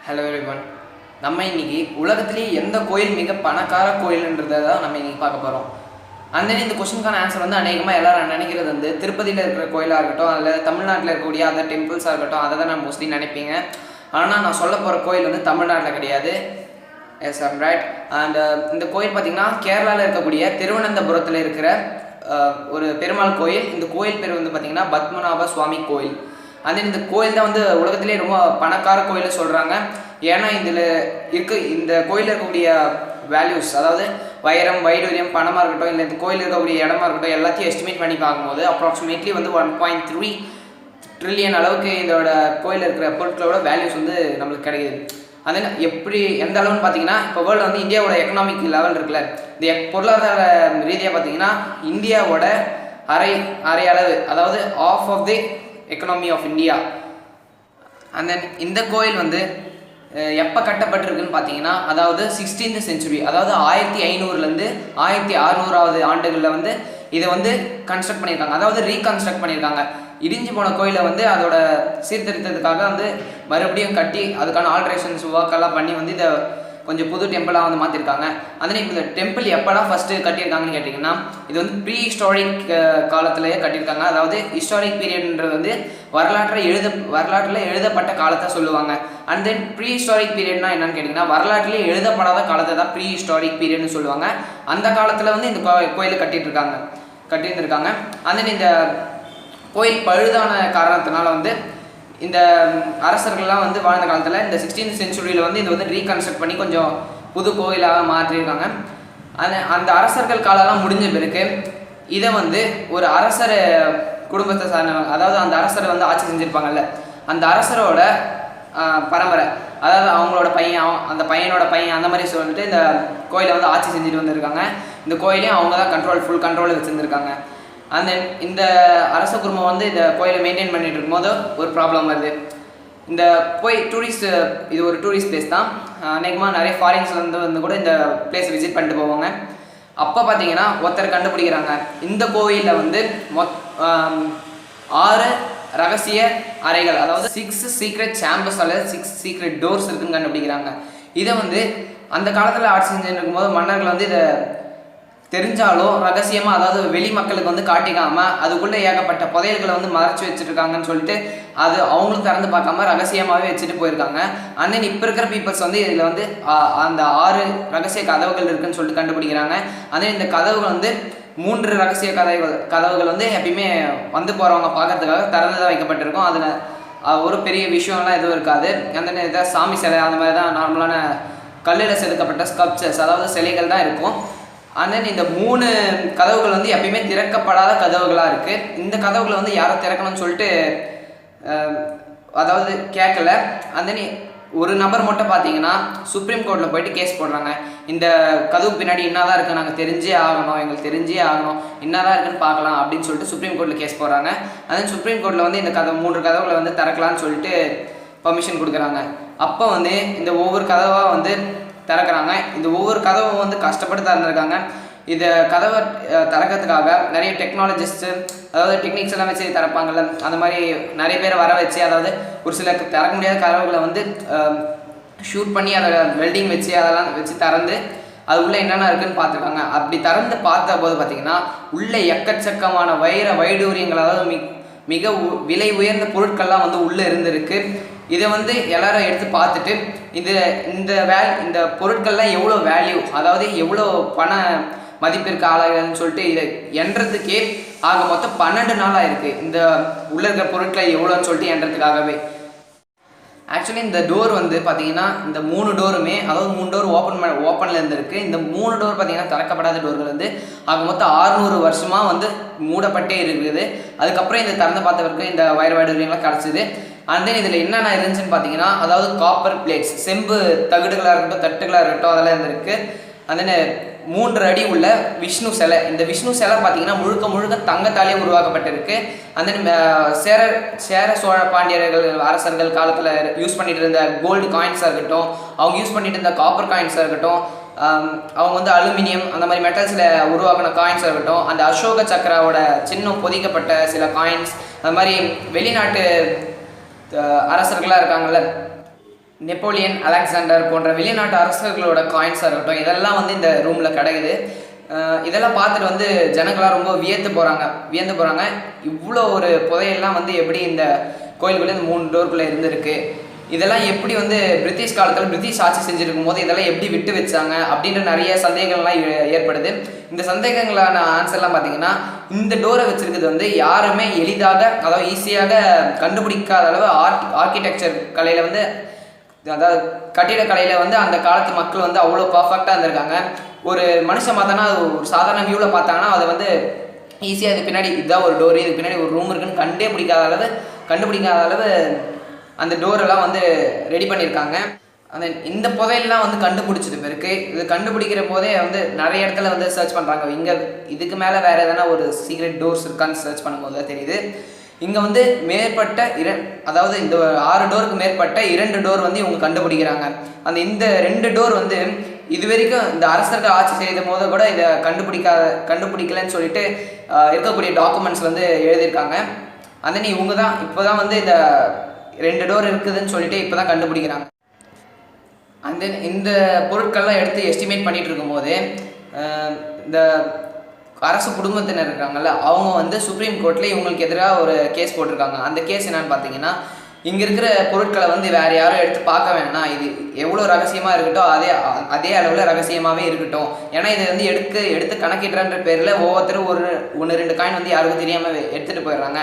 Hello everyone. நம்ம இன்னைக்கு உலகத்திலேயே எந்த கோயில் மிக பணக்கார கோயில்ன்றதை தான் நம்ம இன்னைக்கு பார்க்க போகிறோம். அந்த இந்த கொஸ்டினுக்கான ஆன்சர் வந்து அநேகமாக எல்லாரும் நினைக்கிறது வந்து திருப்பதியில் இருக்கிற கோயிலாக இருக்கட்டும், அதில் தமிழ்நாட்டில் இருக்கக்கூடிய அதர் டெம்பிள்ஸாக இருக்கட்டும், அதை தான் நான் மோஸ்ட்லி நினைப்பீங்க. ஆனால் நான் சொல்ல போகிற கோயில் வந்து தமிழ்நாட்டில் கிடையாது. Yes I'm right. அண்ட் இந்த கோயில் பார்த்திங்கன்னா கேரளாவில் இருக்கக்கூடிய திருவனந்தபுரத்தில் இருக்கிற ஒரு பெருமாள் கோயில். இந்த கோயில் பேர் வந்து பார்த்திங்கன்னா பத்மநாப சுவாமி கோயில். இந்த கோயில் தான் வந்து உலகத்திலே ரொம்ப பணக்கார கோயில்னு சொல்கிறாங்க. ஏன்னா இந்த கோயிலில் இருக்கக்கூடிய வேல்யூஸ், அதாவது வைரம், வைடூரியம், பணமாக இருக்கட்டும், இல்லை இந்த கோயில் இருக்கக்கூடிய இடமா இருக்கட்டும், எல்லாத்தையும் எஸ்டிமேட் பண்ணி பார்க்கும்போது அப்ராக்சிமேட்லி வந்து 1.3 ட்ரில்லியன் அளவுக்கு இதோட கோயிலில் இருக்கிற பொருட்களோட வேல்யூஸ் வந்து நம்மளுக்கு கிடைக்குது. எப்படி எந்த அளவுன்னு பார்த்தீங்கன்னா, இப்போ வேர்ல்டு வந்து இந்தியாவோட எக்கனாமிக் லெவல் இருக்குல்ல, இந்த பொருளாதார ரீதியாக பார்த்தீங்கன்னா இந்தியாவோட அரை அளவு, அதாவது half of the economy of India. இந்த கோயில் வந்து எப்போ கட்டப்பட்டிருக்குன்னு பார்த்தீங்கன்னா, அதாவது 16th century, அதாவது 1500லேருந்து 1600 ஆண்டுகளில் வந்து இதை வந்து கன்ஸ்ட்ரக்ட் பண்ணியிருக்காங்க, அதாவது ரீகன்ஸ்ட்ரக்ட் பண்ணியிருக்காங்க. இடிஞ்சு போன கோயிலை வந்து அதோட சீர்திருத்தத்துக்காக வந்து மறுபடியும் கட்டி அதுக்கான ஆல்ட்ரேஷன்ஸ் ஒர்க்கெல்லாம் பண்ணி வந்து இதை கொஞ்சம் புது டெம்பிளாக வந்து மாற்றிருக்காங்க. இப்போ இந்த டெம்பிள் எப்படா ஃபஸ்ட்டு கட்டியிருக்காங்கன்னு கேட்டிங்கன்னா, இது வந்து ப்ரீ ஹிஸ்டாரிக் காலத்திலேயே கட்டியிருக்காங்க. அதாவது ஹிஸ்டாரிக் பீரியட்ன்றது வந்து வரலாற்றில் எழுதப்பட்ட காலத்தை சொல்லுவாங்க. அண்ட் தென் ப்ரீ ஹிஸ்டாரிக் பீரியட்னா என்னன்னு கேட்டிங்கன்னா, வரலாற்றிலே எழுதப்படாத காலத்தை தான் ப்ரீ ஹிஸ்டாரிக் பீரியட்னு சொல்லுவாங்க. அந்த காலத்தில் வந்து இந்த கோயிலை கட்டியிருந்திருக்காங்க. இந்த கோயில் பழுதான காரணத்தினால வந்து இந்த அரசர்கள்லாம் வந்து வாழ்ந்த காலத்தில் இந்த 16th century வந்து இதை வந்து ரீகன்ஸ்ட்ரக்ட் பண்ணி கொஞ்சம் புது கோயிலாக மாற்றிருக்காங்க. அந்த அரசர்கள் காலம்லாம் முடிஞ்ச பிறகு இதை வந்து ஒரு அரசர் குடும்பத்தை சார்ந்தவங்க, அதாவது அந்த அரசரை வந்து ஆட்சி செஞ்சுருப்பாங்கல்ல, அந்த அரசரோட பரம்பரை, அதாவது அவங்களோட பையன், அந்த பையனோட பையன், அந்த மாதிரி சொல்லிட்டு இந்த கோயிலை வந்து ஆட்சி செஞ்சுட்டு வந்திருக்காங்க. இந்த கோயிலையும் அவங்க தான் ஃபுல் கண்ட்ரோலில் வச்சுருந்துருக்காங்க. இந்த அரச குடும்பம் வந்து இந்த கோயிலை மெயின்டைன் பண்ணிட்டு இருக்கும்போது ஒரு ப்ராப்ளம் வருது. இந்த இது ஒரு டூரிஸ்ட் பிளேஸ் தான். அநேகமாக நிறைய ஃபாரின்ஸ்லேருந்து வந்து கூட இந்த பிளேஸ் விசிட் பண்ணிட்டு போவாங்க. அப்போ பார்த்தீங்கன்னா ஒருத்தர் கண்டுபிடிக்கிறாங்க, இந்த கோயிலில் வந்து 6 ரகசிய அறைகள், அதாவது 6 சீக்ரெட் சேம்பர்ஸ் அல்லது 6 சீக்ரெட் டோர்ஸ் இருக்குன்னு கண்டுபிடிக்கிறாங்க. இதை வந்து அந்த காலத்தில் ஆட்சி செஞ்சுட்டு இருக்கும்போது மன்னர்கள் வந்து இதை தெரிஞ்சாலும் ரகசியமாக, அதாவது வெளி மக்களுக்கு வந்து காட்டிக்காமல் அதுக்குள்ளே ஏகப்பட்ட புதையல்களை வந்து மறைச்சி வச்சுருக்காங்கன்னு சொல்லிட்டு அது அவங்களும் திறந்து பார்க்காம ரகசியமாகவே வச்சுட்டு போயிருக்காங்க. இப்போ இருக்கிற பீப்புள்ஸ் வந்து இதில் வந்து அந்த 6 ரகசிய கதவுகள் இருக்குன்னு சொல்லிட்டு கண்டுபிடிக்கிறாங்க. இந்த கதவுகள் வந்து 3 ரகசிய கதவுகள் வந்து எப்பயுமே வந்து போகிறவங்க பார்க்கறதுக்காக திறந்து தான் வைக்கப்பட்டிருக்கும். அதில் ஒரு பெரிய விஷயம்லாம் எதுவும் இருக்காது. இதை சாமி சிலை அந்த மாதிரி தான் நார்மலான கல்லில் செதுக்கப்பட்ட ஸ்கல்ப்சர்ஸ், அதாவது சிலைகள் தான் இருக்கும். இந்த 3 கதவுகள் வந்து எப்பயுமே திறக்கப்படாத கதவுகளாக இருக்குது. இந்த கதவுகளை வந்து யாரை திறக்கணும்னு சொல்லிட்டு அதாவது கேட்கல. ஒரு நபர் மட்டும் பார்த்தீங்கன்னா சுப்ரீம் கோர்ட்டில் போயிட்டு கேஸ் போடுறாங்க. இந்த கதவுக்கு பின்னாடி என்னதான் இருக்குது, நாங்கள் தெரிஞ்சே ஆகணும், எங்களுக்கு தெரிஞ்சே ஆகணும், என்னதான் இருக்குன்னு பார்க்கலாம் அப்படின்னு சொல்லிட்டு சுப்ரீம் கோர்ட்டில் கேஸ் போடுறாங்க. சுப்ரீம் கோர்ட்டில் வந்து இந்த 3 கதவுகளை வந்து திறக்கலான்னு சொல்லிட்டு பர்மிஷன் கொடுக்குறாங்க. அப்போ வந்து இந்த ஒவ்வொரு கதவாக வந்து திறக்கிறாங்க. இந்த ஒவ்வொரு கதவும் வந்து கஷ்டப்பட்டு திறந்துருக்காங்க. இதை கதவை திறக்கிறதுக்காக நிறைய டெக்னாலஜிஸ்ட்டு, அதாவது டெக்னிக்ஸ் எல்லாம் வச்சு திறப்பாங்கள்ல, அந்த மாதிரி நிறைய பேரை வர வச்சு, அதாவது ஒரு சில திறக்க முடியாத கதவுகளை வந்து ஷூட் பண்ணி அதை வெல்டிங் வச்சு அதெல்லாம் வச்சு திறந்து அது உள்ளே என்னென்ன இருக்குதுன்னு பார்த்துருக்காங்க. அப்படி திறந்து பார்த்த போது பார்த்திங்கன்னா உள்ளே எக்கச்சக்கமான வைடூரியங்கள், அதாவது மிக விலை உயர்ந்த பொருட்கள்லாம் வந்து உள்ளே இருந்திருக்கு. இதை வந்து எல்லாரும் எடுத்து பார்த்துட்டு இந்த பொருட்கள்லாம் எவ்வளோ வேல்யூ, அதாவது எவ்வளோ பண மதிப்பிற்கு ஆளாகுதுன்னு சொல்லிட்டு இதை எண்றதுக்கே ஆக மொத்தம் 12 நாள் ஆயிருக்கு. இந்த உள்ள இருக்கிற பொருட்களை எவ்வளோன்னு சொல்லிட்டு எண்றதுக்காகவே. ஆக்சுவலி இந்த டோர் வந்து பார்த்தீங்கன்னா இந்த 3 டோருமே, அதாவது 3 டோர் ஓப்பனில் இருந்திருக்கு. இந்த 3 டோர் பார்த்தீங்கன்னா திறக்கப்படாத டோர்கள் வந்து ஆக மொத்தம் 600 வருஷமாக வந்து மூடப்பட்டே இருக்குது. அதுக்கப்புறம் இந்த திறந்து பார்த்தவருக்கு இந்த வைடூரியங்கள்லாம் கிடச்சிது. இதில் என்னென்ன இருந்துச்சுன்னு பார்த்தீங்கன்னா, அதாவது காப்பர் பிளேட்ஸ், செம்பு தகடுகளாக இருக்கட்டும், தட்டுகளாக இருக்கட்டும், அதெல்லாம் இருந்திருக்கு. 3 அடி உள்ள விஷ்ணு சிலை. இந்த விஷ்ணு சிலை பார்த்தீங்கன்னா முழுக்க தங்கத்தாலே உருவாக்கப்பட்டிருக்கு. சேர சோழ பாண்டியர்கள் அரசர்கள் காலத்தில் யூஸ் பண்ணிட்டு இருந்த கோல்டு காயின்ஸாக இருக்கட்டும், அவங்க யூஸ் பண்ணிட்டு இருந்த காப்பர் காயின்ஸாக இருக்கட்டும், அவங்க வந்து அலுமினியம் அந்த மாதிரி மெட்டல்ஸில் உருவாக்கின காயின்ஸாக இருக்கட்டும், அந்த அசோக சக்கராவோட சின்னம் பொதிக்கப்பட்ட சில காயின்ஸ், அது மாதிரி வெளிநாட்டு அரசர்களாக இருக்காங்கள்ல, நெப்போலியன், அலெக்சாண்டர் போன்ற வெளிநாட்டு அரசர்களோட காயின்ஸாக இருக்கட்டும், இதெல்லாம் வந்து இந்த ரூமில் கிடைக்குது. இதெல்லாம் பார்த்துட்டு வந்து ஜனங்களாம் ரொம்ப வியந்து போகிறாங்க. இவ்வளோ ஒரு புதையெல்லாம் வந்து எப்படி இந்த கோயிலுக்குள்ளே இந்த 3 டோருக்குள்ளே இருந்திருக்கு, இதெல்லாம் எப்படி வந்து பிரிட்டிஷ் காலத்தில் பிரிட்டிஷ் ஆட்சி செஞ்சுருக்கும் போது இதெல்லாம் எப்படி விட்டு வச்சாங்க அப்படின்ற நிறைய சந்தேகங்கள்லாம் ஏற்படுது. இந்த சந்தேகங்களான ஆன்சர்லாம் பார்த்தீங்கன்னா, இந்த டோரை வச்சுருக்கிறது வந்து யாருமே எளிதாக, அதாவது ஈஸியாக கண்டுபிடிக்காத அளவு ஆர்கிடெக்சர் கலையில் வந்து, அதாவது கட்டிடக்கலையில் வந்து அந்த காலத்து மக்கள் வந்து அவ்வளோ பர்ஃபெக்டாக இருந்திருக்காங்க. ஒரு மனுஷன் பார்த்தானா அது ஒரு சாதாரண வியூவில் பார்த்தாங்கன்னா அதை வந்து ஈஸியாக இது பின்னாடி இதுதான் ஒரு டோரு, இது பின்னாடி ஒரு ரூம் இருக்குன்னு கண்டுபிடிக்காத அளவு அந்த டோரெல்லாம் வந்து ரெடி பண்ணியிருக்காங்க. அந்த இந்த புதையெல்லாம் வந்து கண்டுபிடிச்சிட்டு பிறகு இது கண்டுபிடிக்கிற போதே வந்து நிறைய இடத்துல வந்து சர்ச் பண்ணுறாங்க. இங்கே இதுக்கு மேலே வேறு எதனா ஒரு சீக்ரெட் டோர்ஸ் இருக்கான்னு சர்ச் பண்ணும்போது தான் தெரியுது. இங்கே வந்து மேற்பட்ட அதாவது இந்த 6 டோருக்கு மேற்பட்ட 2 டோர் வந்து இவங்க கண்டுபிடிக்கிறாங்க. இந்த 2 டோர் வந்து இது வரைக்கும் இந்த அரசர்கள் ஆட்சி செய்த போது கூட இதை கண்டுபிடிக்கலன்னு சொல்லிட்டு இருக்கக்கூடிய டாக்குமெண்ட்ஸ் வந்து எழுதியிருக்காங்க. இவங்க தான் இப்போ தான் வந்து இந்த 2 டோர் இருக்குதுன்னு சொல்லிட்டு இப்போ தான் கண்டுபிடிக்கிறாங்க. இந்த பொருட்கள்லாம் எடுத்து எஸ்டிமேட் பண்ணிட்டு இருக்கும்போது இந்த அரசு குடும்பத்தினர் இருக்காங்கல்ல, அவங்க வந்து சுப்ரீம் கோர்ட்டில் இவங்களுக்கு எதிராக ஒரு கேஸ் போட்டிருக்காங்க. அந்த கேஸ் என்னன்னு பார்த்தீங்கன்னா, இங்கே இருக்கிற பொருட்களை வந்து வேறு யாரும் எடுத்து பார்க்க வேணாம், இது எவ்வளோ ரகசியமாக இருக்கட்டும் அதே அளவில் ரகசியமாகவே இருக்கட்டும். ஏன்னா இது வந்து எடுத்து கணக்கிடுறன்ற பேரில் ஒவ்வொருத்தரும் 1-2 காயின் வந்து யாருக்கும் தெரியாமல் எடுத்துகிட்டு போயிடுறாங்க.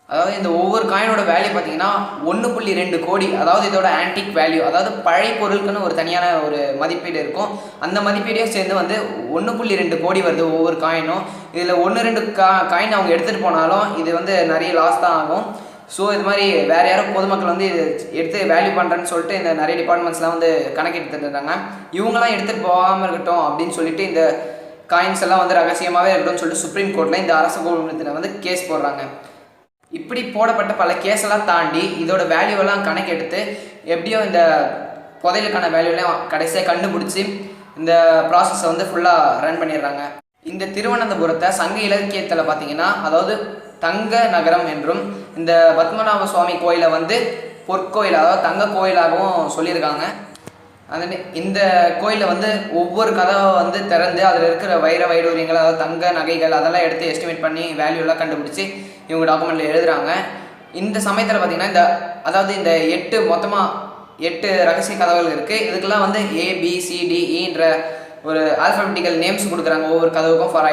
அதாவது இந்த ஒவ்வொரு காயினோட வேல்யூ பார்த்தீங்கன்னா 1.2 கோடி. அதாவது இதோட ஆன்டிக் வேல்யூ, அதாவது பழைய பொருட்களுக்குன்னு ஒரு தனியான ஒரு மதிப்பீடு இருக்கும். அந்த மதிப்பீடையும் சேர்ந்து வந்து 1.2 கோடி வருது ஒவ்வொரு காயினும். இதில் 1-2 காயின் அவங்க எடுத்துகிட்டு போனாலும் இது வந்து நிறைய லாஸ் தான் ஆகும். ஸோ இது மாதிரி வேறு யாரும் பொதுமக்கள் வந்து இது எடுத்து வேல்யூ பண்ணுறேன்னு சொல்லிட்டு இந்த நிறைய டிபார்ட்மெண்ட்ஸ்லாம் வந்து கணக்கெடுத்துட்டு இருந்தாங்க. இவங்களாம் எடுத்துகிட்டு போகாமல் இருக்கட்டும் அப்படின்னு சொல்லிட்டு இந்த காயின்ஸ் எல்லாம் வந்து ரகசியமாகவே இருக்கட்டும்னு சொல்லிட்டு சுப்ரீம் கோர்ட்டில் இந்த அரசு குழுமத்தில் வந்து கேஸ் போடுறாங்க. இப்படி போடப்பட்ட பல கேஸெல்லாம் தாண்டி இதோட வேல்யூவெல்லாம் கணக்கெடுத்து எப்படியோ இந்த புதையலுக்கான வேல்யூலாம் கடைசியாக கண்டுபிடிச்சி இந்த ப்ராசஸை வந்து ஃபுல்லாக ரன் பண்ணிடுறாங்க. இந்த திருவனந்தபுரத்தை சங்க இலக்கியத்தில் பார்த்தீங்கன்னா, அதாவது தங்க நகரம் என்றும், இந்த பத்மநாப சுவாமி கோயிலை வந்து பொற்கோயில், அதாவது தங்க கோயிலாகவும் சொல்லியிருக்காங்க. இந்த கோயிலில் வந்து ஒவ்வொரு கதவை வந்து திறந்து அதில் இருக்கிற வைடூரியங்கள், அதாவது தங்க நகைகள் அதெல்லாம் எடுத்து எஸ்டிமேட் பண்ணி வேல்யூலாம் கண்டுபிடிச்சி இவங்க டாக்குமெண்ட்டில் எழுதுகிறாங்க. இந்த சமயத்தில் பார்த்திங்கன்னா அதாவது இந்த 8 ரகசிய கதவுகள் இருக்குது. இதுக்கெல்லாம் வந்து ABCDEன்ற ஒரு ஆல்ஃபபெட்டிக்கல் நேம்ஸ் கொடுக்குறாங்க ஒவ்வொரு கதவுக்கும் ஃபார்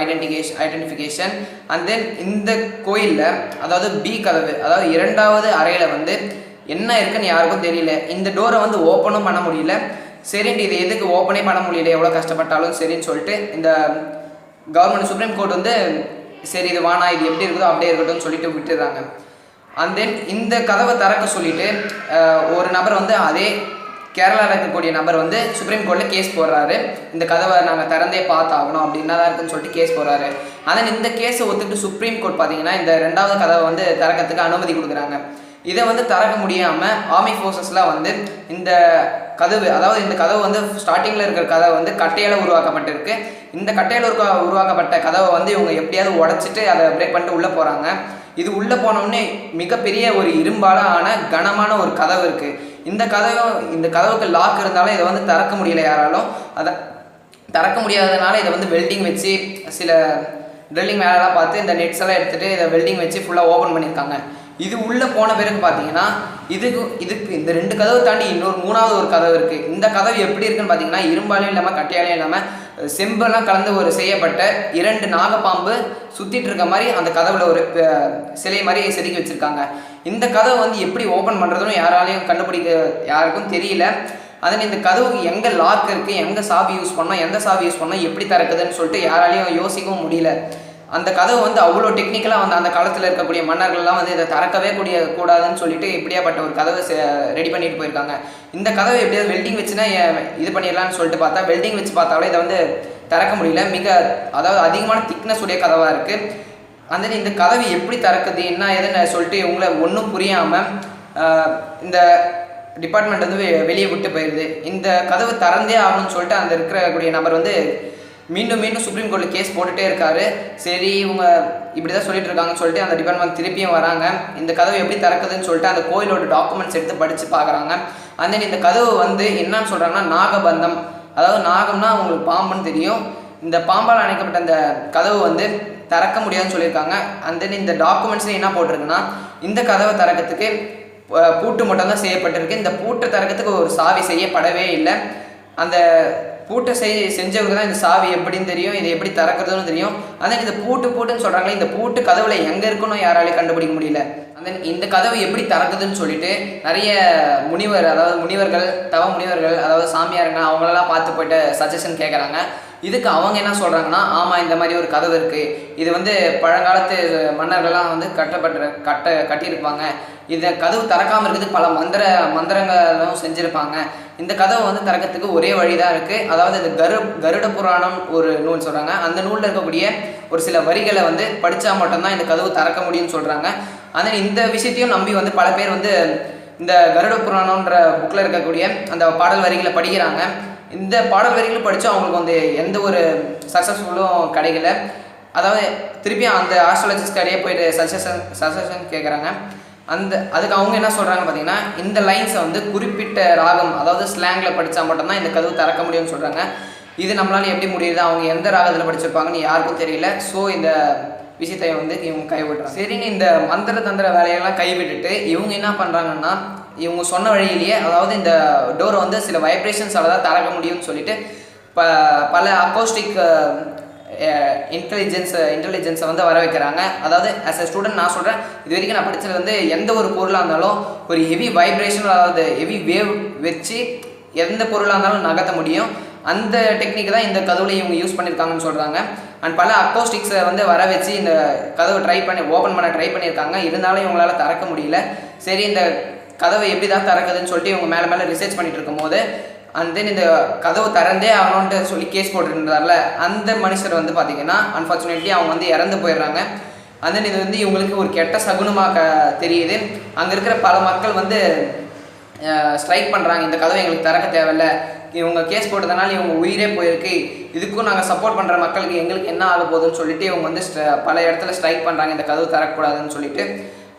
ஐடென்டிஃபிகேஷன். அண்ட் தென் இந்த கோயிலில் அதாவது B கதவு, அதாவது 2வது அறையில் வந்து என்ன இருக்குன்னு யாருக்கும் தெரியல. இந்த டோரை வந்து ஓப்பனும் பண்ண முடியல. சரின்ட்டு இது எதுக்கு ஓப்பனே பண்ண முடியல, எவ்வளோ கஷ்டப்பட்டாலும் சரின்னு சொல்லிட்டு இந்த கவர்மெண்ட் சுப்ரீம் கோர்ட் வந்து சரி இது வானா, இது எப்படி இருக்குதோ அப்படியே இருக்கட்டும்னு சொல்லிட்டு விட்டுடுறாங்க. அண்ட் தென் இந்த கதவை திறக்க சொல்லிட்டு ஒரு நபர் வந்து அதே கேரளாவில் இருக்கக்கூடிய நபர் வந்து சுப்ரீம் கோர்ட்டில் கேஸ் போடுறாரு. இந்த கதவை நாங்கள் திறந்தே பார்த்தாகணும் அப்படின்னா தான் இருக்குன்னு சொல்லிட்டு கேஸ் போடுறாரு. ஆனால் இந்த கேஸை ஒத்துக்கிட்டு சுப்ரீம் கோர்ட் பார்த்தீங்கன்னா இந்த 2வது கதவை வந்து திறக்கிறதுக்கு அனுமதி கொடுக்குறாங்க. இதை வந்து திறக்க முடியாமல் ஆர்மி ஃபோர்ஸஸ்லாம் வந்து இந்த கதவு, அதாவது இந்த கதவு வந்து ஸ்டார்டிங்கில் இருக்கிற கதவை வந்து கட்டையால் உருவாக்கப்பட்டிருக்கு. இந்த கட்டையால் உருவாக்கப்பட்ட கதவை வந்து இவங்க எப்படியாவது உடச்சிட்டு அதை பிரேக் பண்ணிட்டு உள்ளே போகிறாங்க. இது உள்ளே போனோடனே மிகப்பெரிய ஒரு இரும்பால் ஆன கனமான ஒரு கதவு இருக்குது. இந்த கதவுக்கு லாக் இருந்தாலும் இதை வந்து திறக்க முடியல யாராலும். அதை திறக்க முடியாததுனால இதை வந்து வெல்டிங் வச்சு சில ட்ரில்லிங் வேலைலாம் பார்த்து இந்த நெட்ஸ் எல்லாம் எடுத்துகிட்டு இதை வெல்டிங் வச்சு ஃபுல்லாக ஓப்பன் பண்ணியிருக்காங்க. இது உள்ளே போன பிறகு பார்த்தீங்கன்னா இதுக்கு இந்த 2 கதவை தாண்டி இன்னொரு 3வது ஒரு கதவு இருக்குது. இந்த கதவு எப்படி இருக்குன்னு பார்த்தீங்கன்னா இரும்பாலையும் இல்லாமல் கட்டையாலையும் இல்லாமல் செம்பெல்லாம் கலந்து ஒரு செய்யப்பட்ட 2 நாகப்பாம்பு சுற்றிட்டு இருக்க மாதிரி அந்த கதவுல ஒரு சிலை மாதிரி செதுக்கி வச்சுருக்காங்க. இந்த கதவை வந்து எப்படி ஓப்பன் பண்ணுறதுன்னு யாருக்கும் தெரியல. இந்த கதவுக்கு எங்கே லாக் இருக்குது, எங்கே சாவி யூஸ் பண்ணோம், எப்படி திறக்குதுன்னு சொல்லிட்டு யாராலையும் யோசிக்கவும் முடியல. அந்த கதவு வந்து அவ்வளோ டெக்னிக்கலாக வந்து அந்த காலத்தில் இருக்கக்கூடிய மன்னர்கள்லாம் வந்து இதை திறக்கவே கூடாதுன்னு சொல்லிட்டு இப்படியாப்பட்ட ஒரு கதவை ரெடி பண்ணிட்டு போயிருக்காங்க. இந்த கதவை எப்படியாவது வெல்டிங் வச்சுன்னா இது பண்ணிடலான்னு சொல்லிட்டு பார்த்தா வெல்டிங் வச்சு பார்த்தாலும் இதை வந்து திறக்க முடியல. அதாவது அதிகமான திக்னஸ் உடைய கதவாக இருக்குது. இந்த கதவை எப்படி திறக்குது என்ன ஏதுன்னு சொல்லிட்டு இவங்களை ஒன்றும் புரியாமல் இந்த டிபார்ட்மெண்ட் வந்து வெளியே விட்டு போயிடுது. இந்த கதவு திறந்தே ஆகணும்னு சொல்லிட்டு அந்த இருக்கக்கூடிய நபர் வந்து மீண்டும் மீண்டும் சுப்ரீம் கோர்ட்டில் கேஸ் போட்டுகிட்டே இருக்காரு. சரி இவங்க இப்படி தான் சொல்லிட்டு இருக்காங்கன்னு சொல்லிட்டு அந்த டிபார்ட்மெண்ட் திருப்பியும் வராங்க. இந்த கதவு எப்படி திறக்குதுன்னு சொல்லிட்டு அந்த கோயிலோட டாக்குமெண்ட்ஸ் எடுத்து படித்து பார்க்குறாங்க. அந்த இந்த கதவு வந்து என்னன்னு சொல்கிறாங்கன்னா நாகபந்தம், அதாவது நாகம்னா உங்களுக்கு பாம்புன்னு தெரியும். இந்த பாம்பால் அணைக்கப்பட்ட அந்த கதவு வந்து திறக்க முடியாதுன்னு சொல்லியிருக்காங்க. அந்த இந்த டாக்குமெண்ட்ஸில் என்ன போட்டிருக்குன்னா இந்த கதவை திறக்கிறதுக்கு பூட்டு மட்டும்தான் செய்யப்பட்டிருக்கு. இந்த பூட்டை திறக்கிறதுக்கு ஒரு சாவி செய்யப்படவே இல்லை. அந்த பூட்டை செஞ்சவங்க தான் இந்த சாவி எப்படின்னு தெரியும், இதை எப்படி திறக்கிறதுன்னு தெரியும். அதன் இந்த பூட்டுன்னு சொல்கிறாங்களே, இந்த பூட்டு கதவுல எங்கே இருக்குன்னு யாராலையும் கண்டுபிடிக்க முடியல. அந்த இந்த கதவு எப்படி திறக்குதுன்னு சொல்லிட்டு நிறைய முனிவர்கள் தவ முனிவர்கள், அதாவது சாமியாருங்க அவங்களெல்லாம் பார்த்து போய்ட்டு சஜஷன் கேட்குறாங்க. இதுக்கு அவங்க என்ன சொல்கிறாங்கன்னா, ஆமாம் இந்த மாதிரி ஒரு கதவு இருக்குது, இது வந்து பழங்காலத்து மன்னர்கள்லாம் வந்து கட்டியிருப்பாங்க, இதை கதவு திறக்காமல் இருக்கிறதுக்கு பல மந்திரங்களும் செஞ்சுருப்பாங்க. இந்த கதவை வந்து திறக்கிறதுக்கு ஒரே வழி தான் இருக்குது. அதாவது இந்த கருட புராணம் ஒரு நூல் சொல்கிறாங்க. அந்த நூலில் இருக்கக்கூடிய ஒரு சில வரிகளை வந்து படித்தா மட்டும்தான் இந்த கதவு திறக்க முடியும்னு சொல்கிறாங்க. ஆனால் இந்த விஷயத்தையும் நம்பி வந்து பல பேர் வந்து இந்த கருட புராணம்ன்ற புக்கில் இருக்கக்கூடிய அந்த பாடல் வரிகளை படிக்கிறாங்க. இந்த பாடல் வரிகளும் படித்து அவங்களுக்கு வந்து எந்த ஒரு சக்ஸஸ்ஃபுல்லும் கிடைக்கல. அதாவது திருப்பியும் அந்த ஆஸ்ட்ராலஜிஸ்ட் கடையே போயிட்டு சஜஷன் கேட்குறாங்க. அதுக்கு அவங்க என்ன சொல்கிறாங்க பார்த்தீங்கன்னா, இந்த லைன்ஸை வந்து குறிப்பிட்ட ராகம், அதாவது ஸ்லாங்கில் படித்தா மட்டும்தான் இந்த கதவு திறக்க முடியும்னு சொல்கிறாங்க. இது நம்மளால் எப்படி முடியுது, அவங்க எந்த ராகத்தில் படிச்சிருப்பாங்கன்னு யாருக்கும் தெரியல. ஸோ இந்த விஷயத்தை வந்து இவங்க கைவிடுறாங்க. சரின்னு இந்த மந்திர தந்திர வேலையெல்லாம் கைவிட்டுட்டு இவங்க என்ன பண்ணுறாங்கன்னா, இவங்க சொன்ன வழியிலேயே, அதாவது இந்த டோரை வந்து சில வைப்ரேஷன்ஸால் தான் திறக்க முடியும்னு சொல்லிட்டு பல அக்கோஸ்டிக் இன்டெலிஜென்ஸை வந்து வர வைக்கிறாங்க. அதாவது ஆஸ் எ ஸ்டூடெண்ட் நான் சொல்கிறேன், இது வரைக்கும் நான் படித்தது வந்து எந்த ஒரு பொருளாக இருந்தாலும் ஒரு ஹெவி வைப்ரேஷன், அதாவது ஹெவி வேவ் வச்சு எந்த பொருளாக இருந்தாலும் நகர்த்த முடியும். அந்த டெக்னிக் தான் இந்த கதவுல இவங்க யூஸ் பண்ணியிருக்காங்கன்னு சொல்கிறாங்க. அண்ட் பல அக்கோஸ்டிக்ஸை வந்து வர வச்சு இந்த கதவை ஓப்பன் பண்ண ட்ரை பண்ணியிருக்காங்க. இருந்தாலும் இவங்களால திறக்க முடியல. சரி இந்த கதவை எப்படி தான் திறக்குதுன்னு சொல்லிட்டு இவங்க மேலே ரிசர்ச் பண்ணிட்டு இருக்கும்போது, அண்ட் தென் இந்த கதவு திறந்தே ஆகணுன்ட்டு சொல்லி கேஸ் போட்டுருந்தார்ல, அந்த மனுஷர் வந்து பார்த்திங்கன்னா அன்ஃபார்ச்சுனேட்லி அவங்க வந்து இறந்து போயிடுறாங்க. அண்ட் தென் இது வந்து இவங்களுக்கு ஒரு கெட்ட சகுனமாக தெரியுது. அங்கே இருக்கிற பல மக்கள் வந்து ஸ்ட்ரைக் பண்ணுறாங்க, இந்த கதவை எங்களுக்கு திறக்க தேவையில்லை, இவங்க கேஸ் போட்டதுனால இவங்க உயிரே போயிருக்கு, இதுக்கும் நாங்கள் சப்போர்ட் பண்ணுற மக்களுக்கு எங்களுக்கு என்ன ஆக போகுதுன்னு சொல்லிட்டு இவங்க வந்து பல இடத்துல ஸ்ட்ரைக் பண்ணுறாங்க, இந்த கதவு திறக்கக்கூடாதுன்னு சொல்லிட்டு.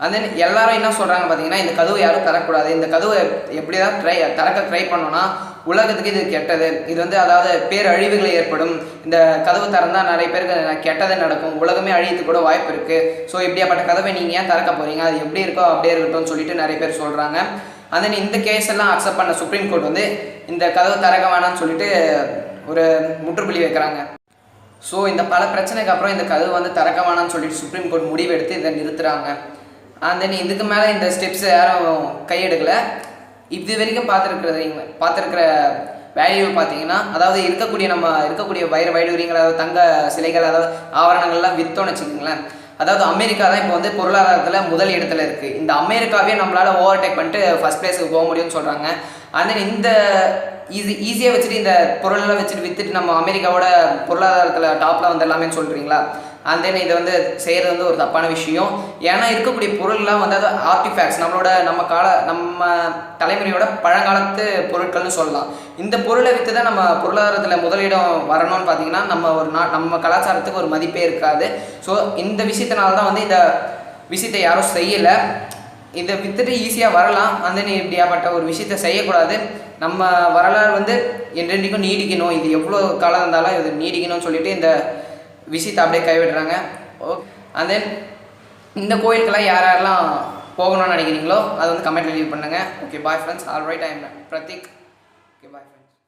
அண்ட் தென் எல்லாரும் என்ன சொல்கிறாங்க பார்த்தீங்கன்னா, இந்த கதவு யாரும் தரக்கூடாது, இந்த கதவை எப்படி தான் திறக்க ட்ரை பண்ணோன்னா உலகத்துக்கு இது கெட்டது, இது வந்து அதாவது பேரழிவுகள் ஏற்படும், இந்த கதவு திறந்தால் நிறைய பேருக்கு கெட்டது நடக்கும், உலகமே அழியத்துக்கு கூட வாய்ப்பு இருக்குது, ஸோ இப்படியாப்பட்ட கதவை நீங்கள் ஏன் திறக்க போகிறீங்க, அது எப்படி இருக்கோ அப்படியே இருக்கட்டும்னு சொல்லிட்டு நிறைய பேர் சொல்கிறாங்க. அண்ட் தென் இந்த கேஸ் எல்லாம் அக்செப்ட் பண்ண சுப்ரீம் கோர்ட் வந்து இந்த கதவு திறக்க வேணாம்னு சொல்லிட்டு ஒரு முற்றுப்புள்ளி வைக்கிறாங்க. ஸோ இந்த பல பிரச்சனைக்கு அப்புறம் இந்த கதவு வந்து திறக்க வேணாம்னு சொல்லிட்டு சுப்ரீம் கோர்ட் முடிவு எடுத்து இதை நிறுத்துகிறாங்க. அண்ட் தென் இதுக்கு மேலே இந்த ஸ்டெப்ஸ் யாரும் கையெடுக்கலை. இது வரைக்கும் பார்த்துருக்கிற வேல்யூ பார்த்தீங்கன்னா, அதாவது இருக்கக்கூடிய வைடூரியங்கள், அதாவது தங்க சிலைகள், அதாவது ஆவரணங்கள்லாம் விற்றோன்னு வச்சுக்கோங்களேன். அதாவது அமெரிக்கா தான் இப்போ வந்து பொருளாதாரத்தில் முதல் இடத்துல இருக்குது. இந்த அமெரிக்காவே நம்மளால் ஓவர்டேக் பண்ணிட்டு ஃபஸ்ட் பிளேஸுக்கு போக முடியும்னு சொல்கிறாங்க. அண்ட் தென் இந்த ஈஸியாக வச்சுட்டு இந்த பொருளெல்லாம் வச்சுட்டு விற்றுட்டு நம்ம அமெரிக்காவோட பொருளாதாரத்தில் டாப்பில் வந்து எல்லாமே சொல்கிறீங்களா? அண்ட் தென் இதை வந்து செய்கிறது வந்து ஒரு தப்பான விஷயம். ஏன்னா இருக்கக்கூடிய பொருள்லாம் வந்து அது ஆர்டிஃபேக்ட்ஸ், நம்ம தலைமுறையோட பழங்காலத்து பொருட்கள்னு சொல்லலாம். இந்த பொருளை விற்று தான் நம்ம பொருளாதாரத்தில் முதலிடம் வரணும்னு பார்த்தீங்கன்னா நம்ம கலாச்சாரத்துக்கு ஒரு மதிப்பே இருக்காது. ஸோ இந்த விஷயத்தினால தான் வந்து இந்த விஷயத்தை யாரும் செய்யலை. இதை விற்றுட்டு ஈஸியாக வரலாம். அந்த இப்படியாப்பட்ட ஒரு விஷயத்தை செய்யக்கூடாது. நம்ம வரலாறு வந்து என்றென்றைக்கும் நீடிக்கணும், இது எவ்வளோ காலம் இருந்தாலும் இது நீடிக்கணும்னு சொல்லிட்டு இந்த விஷயத்தை அப்படியே கைவிடுறாங்க. அண்ட் தென் இந்த கோயிலுக்கெல்லாம் யாரெல்லாம் போகணும்னு நினைக்கிறீங்களோ அதை வந்து கமெண்ட்டில் லீவ் பண்ணுங்கள். Okay bye friends. All right, I am Prateek. Okay bye friends.